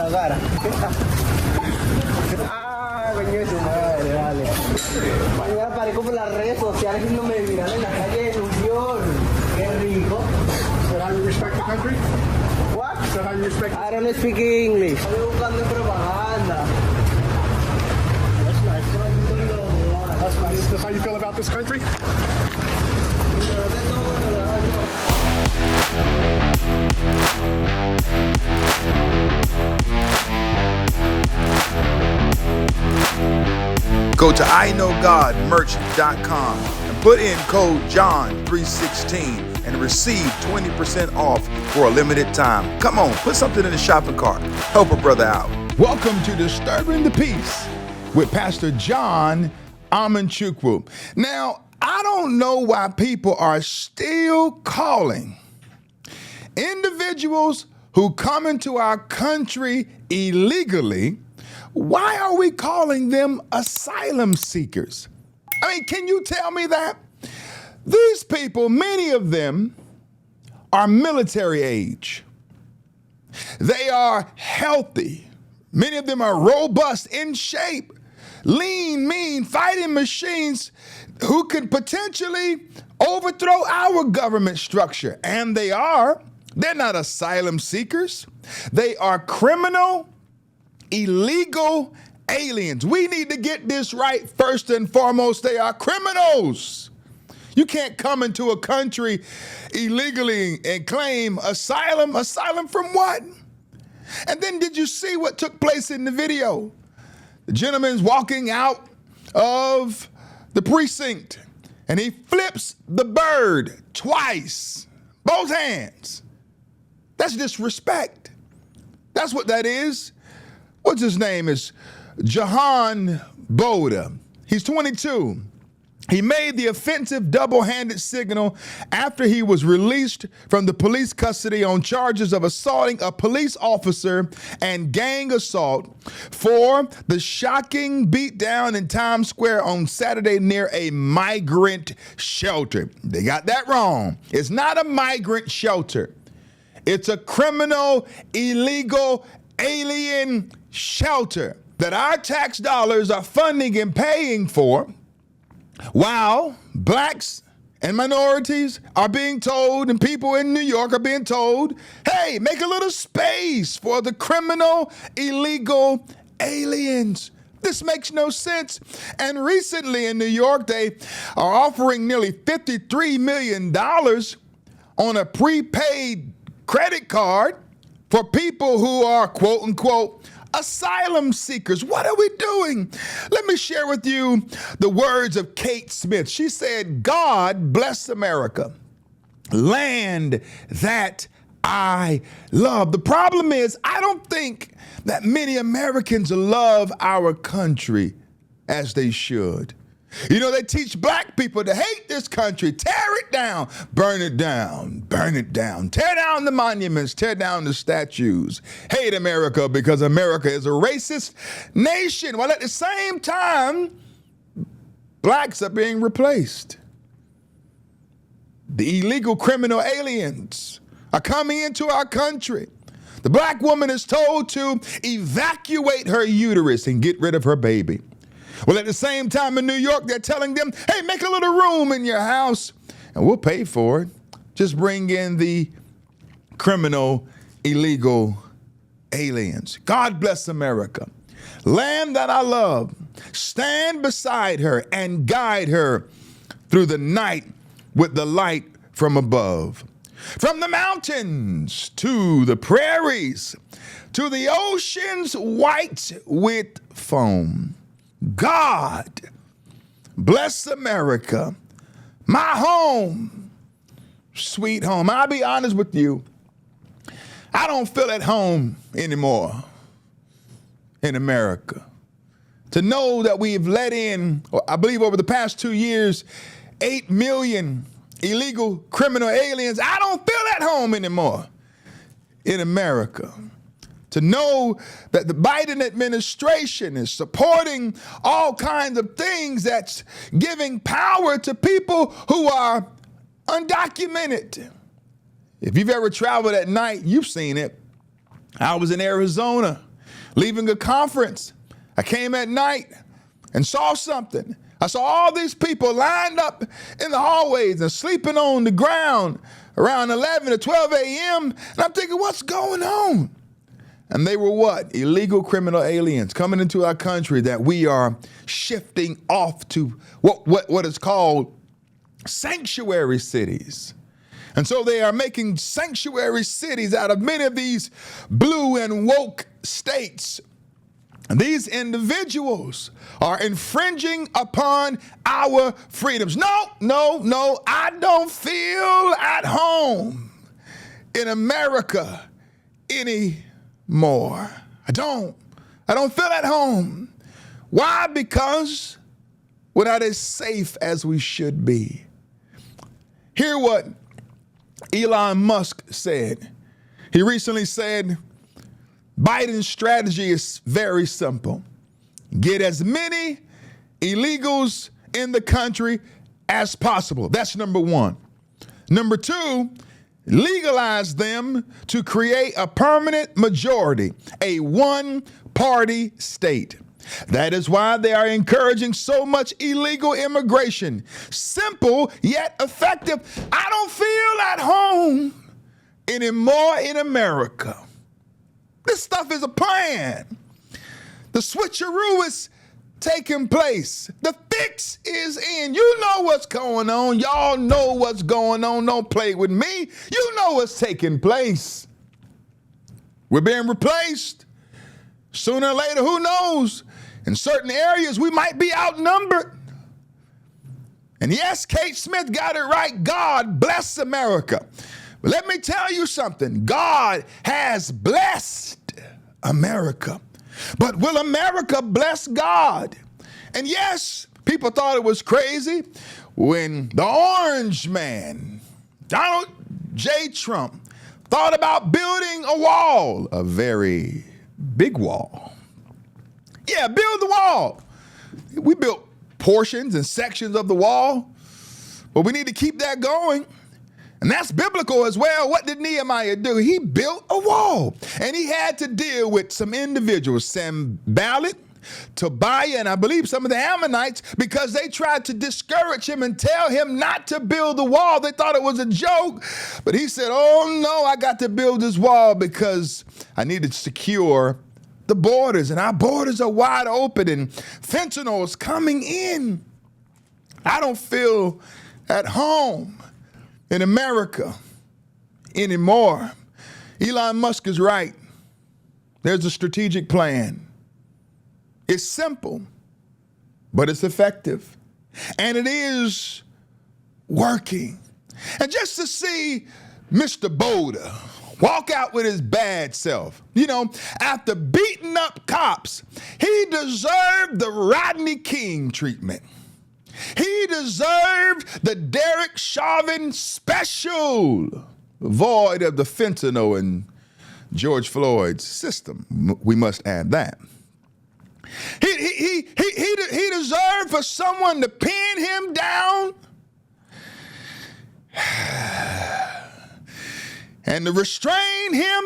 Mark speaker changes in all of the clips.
Speaker 1: la cara. Coño de su madre, vale. Mañana aparezco por las redes sociales y no me miran en la calle de New York. Qué rico.
Speaker 2: Is that how you respect the country?
Speaker 1: What?
Speaker 2: Is that how you respect?
Speaker 1: I don't speak English. Estoy buscando propaganda.
Speaker 2: That's nice. That's nice. Is this how you feel about this country?
Speaker 3: Go to iknowgodmerch.com and put in code JOHN316 and receive 20% off for a limited time. Come on, put something in the shopping cart. Help a brother out.
Speaker 4: Welcome to Disturbing the Peace with Pastor Jhoan Boada. Now, I don't know why people are still calling individuals who come into our country illegally. Why are we calling them asylum seekers? I mean, can you tell me that? These people, many of them are military age. They are healthy. Many of them are robust, in shape, lean, mean, fighting machines who could potentially overthrow our government structure. And they are. They're not asylum seekers. They are criminal, illegal aliens. We need to get this right first and foremost. They are criminals. You can't come into a country illegally and claim asylum. Asylum from what? And then did you see what took place in the video? The gentleman's walking out of the precinct and he flips the bird twice, both hands. That's disrespect. That's what that is. What's his name? Is Jhoan Boada. He's 22. He made the offensive double-handed signal after he was released from the police custody on charges of assaulting a police officer and gang assault for the shocking beatdown in Times Square on Saturday near a migrant shelter. They got that wrong. It's not a migrant shelter. It's a criminal, illegal, alien shelter that our tax dollars are funding and paying for, while blacks and minorities are being told, and people in New York are being told, hey, make a little space for the criminal, illegal aliens. This makes no sense. And recently in New York, they are offering nearly $53 million on a prepaid credit card for people who are, quote unquote, asylum seekers. What are we doing? Let me share with you the words of Kate Smith. She said, God bless America, land that I love. The problem is, I don't think that many Americans love our country as they should. You know, they teach black people to hate this country, tear it down, burn it down, burn it down, tear down the monuments, tear down the statues, hate America because America is a racist nation. While at the same time, blacks are being replaced. The illegal criminal aliens are coming into our country. The black woman is told to evacuate her uterus and get rid of her baby. Well, at the same time in New York, they're telling them, hey, make a little room in your house and we'll pay for it. Just bring in the criminal, illegal aliens. God bless America. Land that I love. Stand beside her and guide her through the night with the light from above. From the mountains to the prairies, to the oceans white with foam. God bless America, my home, sweet home. I'll be honest with you. I don't feel at home anymore in America. To know that we've let in, I believe over the past 2 years, 8 million illegal criminal aliens. I don't feel at home anymore in America. To know that the Biden administration is supporting all kinds of things that's giving power to people who are undocumented. If you've ever traveled at night, you've seen it. I was in Arizona leaving a conference. I came at night and saw something. I saw all these people lined up in the hallways and sleeping on the ground around 11 to 12 a.m. And I'm thinking, what's going on? And they were what? Illegal criminal aliens coming into our country that we are shifting off to what is called sanctuary cities. And so they are making sanctuary cities out of many of these blue and woke states. And these individuals are infringing upon our freedoms. No, I don't feel at home in America anymore. I don't feel at home. Why? Because we're not as safe as we should be. Hear what Elon Musk said. He recently said, Biden's strategy is very simple. Get as many illegals in the country as possible. That's number one. Number two, legalize them to create a permanent majority, a one-party state. That is why they are encouraging so much illegal immigration. Simple yet effective. I don't feel at home anymore in America. This stuff is a plan. The switcheroo is taking place. The fix is in. You know what's going on. Y'all know what's going on. Don't play with me. You know what's taking place. We're being replaced. Sooner or later, who knows? In certain areas, we might be outnumbered. And yes, Kate Smith got it right. God bless America. But let me tell you something. God has blessed America. But will America bless God? And yes, people thought it was crazy when the orange man, Donald J. Trump, thought about building a wall, a very big wall. Yeah, build the wall. We built portions and sections of the wall, but we need to keep that going. And that's biblical as well. What did Nehemiah do? He built a wall, and he had to deal with some individuals, Sanballat, Tobiah, and I believe some of the Ammonites, because they tried to discourage him and tell him not to build the wall. They thought it was a joke, but he said, oh no, I got to build this wall because I need to secure the borders, and our borders are wide open, and fentanyl is coming in. I don't feel at home in America anymore. Elon Musk is right. There's a strategic plan. It's simple, but it's effective. And it is working. And just to see Mr. Boada walk out with his bad self, you know, after beating up cops, he deserved the Rodney King treatment. He deserved the Derek Chauvin special, void of the fentanyl in George Floyd's system. We must add that. He deserved for someone to pin him down and to restrain him.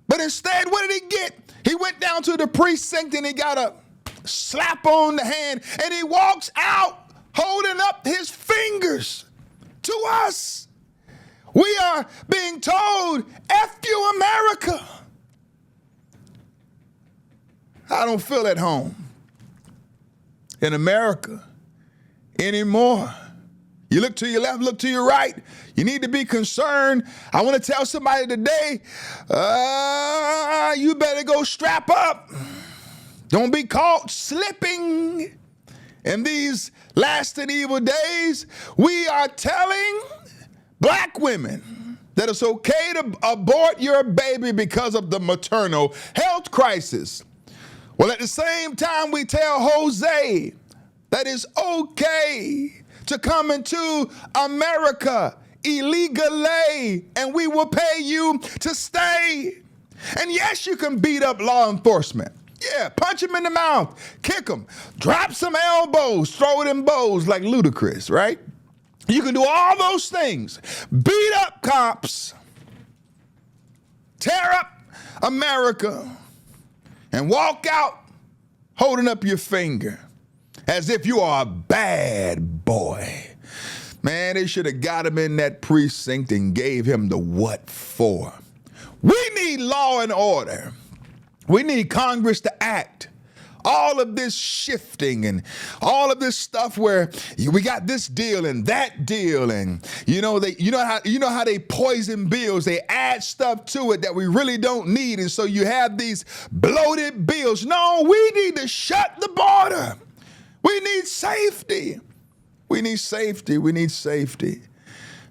Speaker 4: But instead, what did he get? He went down to the precinct and he got a slap on the hand, and he walks out holding up his fingers to us. We are being told, F you, America. I don't feel at home in America anymore. You look to your left, look to your right. You need to be concerned. I want to tell somebody today, you better go strap up. Don't be caught slipping in these last and evil days. We are telling black women that it's okay to abort your baby because of the maternal health crisis. Well, at the same time, we tell Jose that it's okay to come into America illegally, and we will pay you to stay. And yes, you can beat up law enforcement. Yeah, punch him in the mouth, kick him, drop some elbows, throw it in bows like Ludacris, right? You can do all those things. Beat up cops, tear up America, and walk out holding up your finger as if you are a bad boy. Man, they should have got him in that precinct and gave him the what for. We need law and order. We need Congress to act. All of this shifting and all of this stuff where we got this deal and that deal, and you know how they poison bills. They add stuff to it that we really don't need, and so you have these bloated bills. No, we need to shut the border. We need safety. We need safety. We need safety.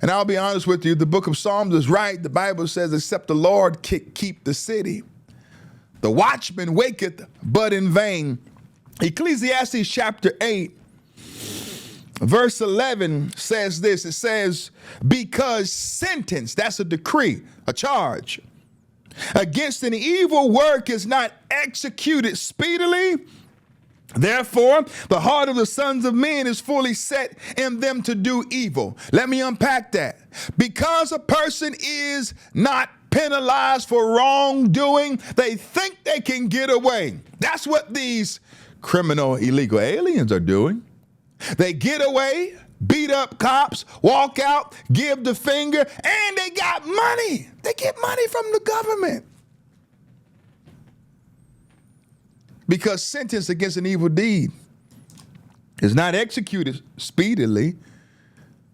Speaker 4: And I'll be honest with you, the book of Psalms is right. The Bible says, except the Lord keep the city, the watchman waketh, but in vain. Ecclesiastes chapter 8, verse 11 says this. It says, because sentence, that's a decree, a charge, against an evil work is not executed speedily. Therefore, the heart of the sons of men is fully set in them to do evil. Let me unpack that. Because a person is not penalized for wrongdoing, they think they can get away. That's what these criminal illegal aliens are doing. They get away, beat up cops, walk out, give the finger, and they got money. They get money from the government. Because sentence against an evil deed is not executed speedily,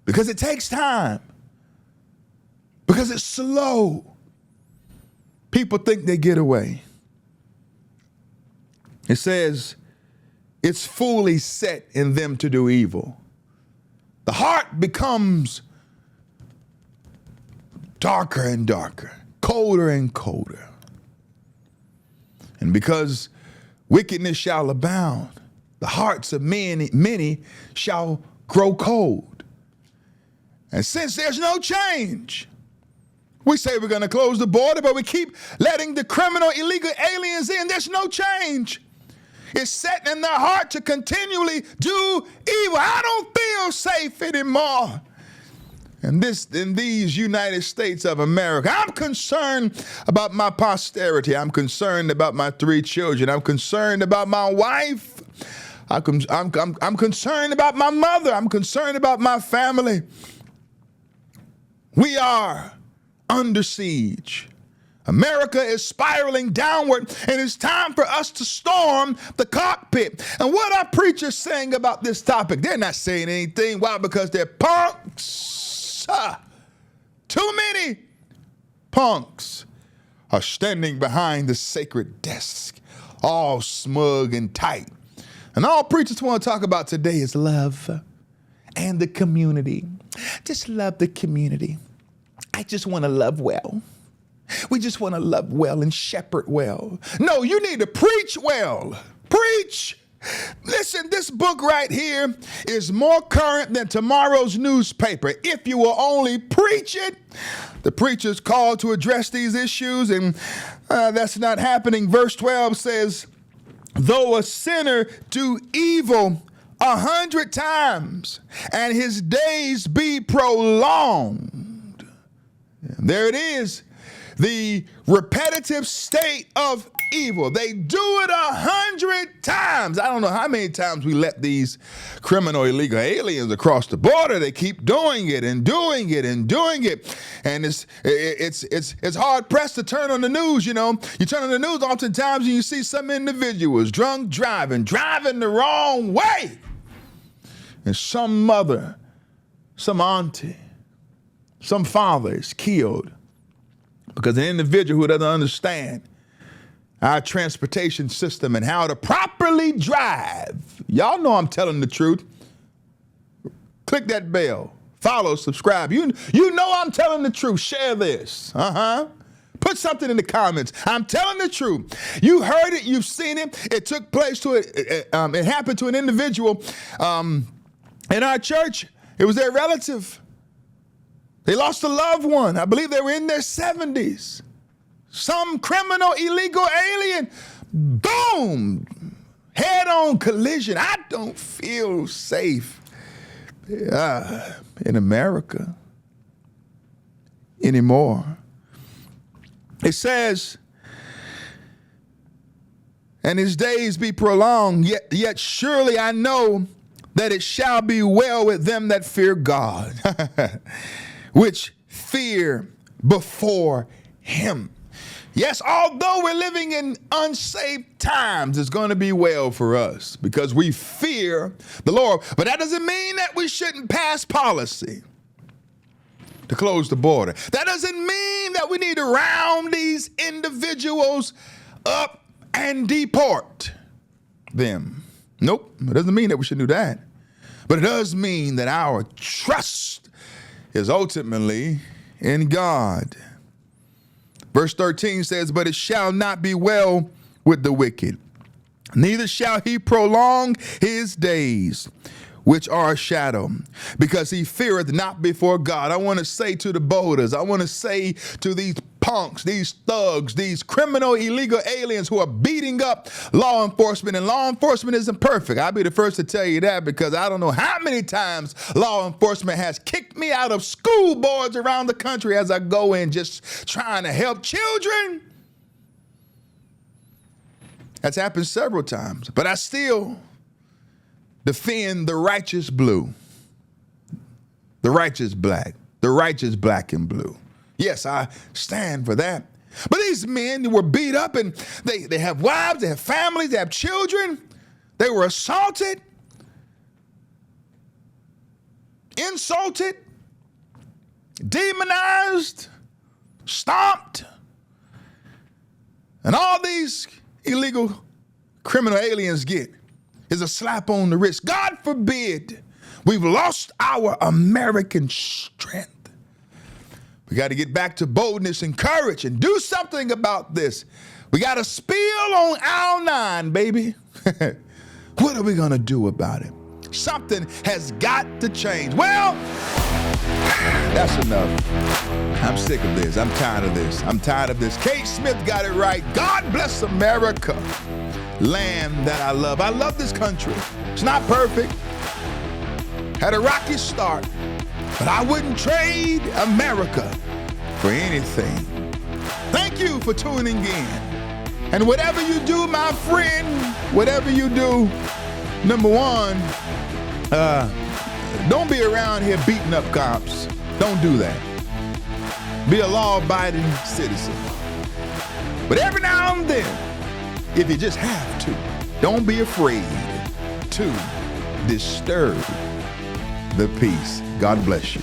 Speaker 4: because it takes time, because it's slow. People think they get away. It says it's fully set in them to do evil. The heart becomes darker and darker, colder and colder. And because wickedness shall abound, the hearts of many shall grow cold. And since there's no change, we say we're going to close the border, but we keep letting the criminal illegal aliens in. There's no change. It's set in their heart to continually do evil. I don't feel safe anymore in these United States of America. I'm concerned about my posterity. I'm concerned about my 3 children. I'm concerned about my wife. I'm concerned about my mother. I'm concerned about my family. We are under siege. America is spiraling downward, and it's time for us to storm the cockpit. And what are preachers saying about this topic? They're not saying anything. Why? Because they're punks. Too many punks are standing behind the sacred desk, all smug and tight. And all preachers want to talk about today is love and the community. Just love the community. I just want to love well. We just want to love well and shepherd well. No, you need to preach well. Preach. Listen, this book right here is more current than tomorrow's newspaper. If you will only preach it. The preacher's called to address these issues, and that's not happening. Verse 12 says, though a sinner do evil 100 times, and his days be prolonged. And there it is. The repetitive state of evil. They do it 100 times. I don't know how many times we let these criminal illegal aliens across the border. They keep doing it and doing it and doing it. And it's hard pressed to turn on the news, you know. You turn on the news oftentimes and you see some individuals drunk driving the wrong way. And some mother, some auntie, some father is killed because an individual who doesn't understand our transportation system and how to properly drive. Y'all know I'm telling the truth. Click that bell. Follow, subscribe. You know I'm telling the truth. Share this. Put something in the comments. I'm telling the truth. You heard it. You've seen it. It took place to it happened to an individual in our church. It was their relative. They lost a loved one. I believe they were in their 70s. Some criminal illegal alien, boom, head-on collision. I don't feel safe in America anymore. It says, and his days be prolonged. Yet surely I know that it shall be well with them that fear God, which fear before him. Yes, although we're living in unsafe times, it's going to be well for us because we fear the Lord. But that doesn't mean that we shouldn't pass policy to close the border. That doesn't mean that we need to round these individuals up and deport them. Nope, it doesn't mean that we should do that. But it does mean that our trust is ultimately in God. Verse 13 says, but it shall not be well with the wicked, neither shall he prolong his days, which are a shadow, because he feareth not before God. I want to say to the Boadas, I want to say to these punks, these thugs, these criminal illegal aliens who are beating up law enforcement, and law enforcement isn't perfect. I'll be the first to tell you that, because I don't know how many times law enforcement has kicked me out of school boards around the country as I go in just trying to help children. That's happened several times, but I still defend the righteous blue, the righteous black, the righteous black and blue. Yes, I stand for that. But these men were beat up, and they have wives, they have families, they have children. They were assaulted, insulted, demonized, stomped, and all these illegal criminal aliens get is a slap on the wrist. God forbid we've lost our American strength. We got to get back to boldness and courage and do something about this. We got to spill on aisle 9, baby. What are we going to do about it? Something has got to change. Well, that's enough. I'm sick of this. I'm tired of this. I'm tired of this. Kate Smith got it right. God bless America, land that I love. I love this country. It's not perfect. Had a rocky start, but I wouldn't trade America for anything. Thank you for tuning in. And whatever you do, my friend, whatever you do, number one, don't be around here beating up cops. Don't do that. Be a law-abiding citizen. But every now and then, if you just have to, don't be afraid to disturb the peace. God bless you.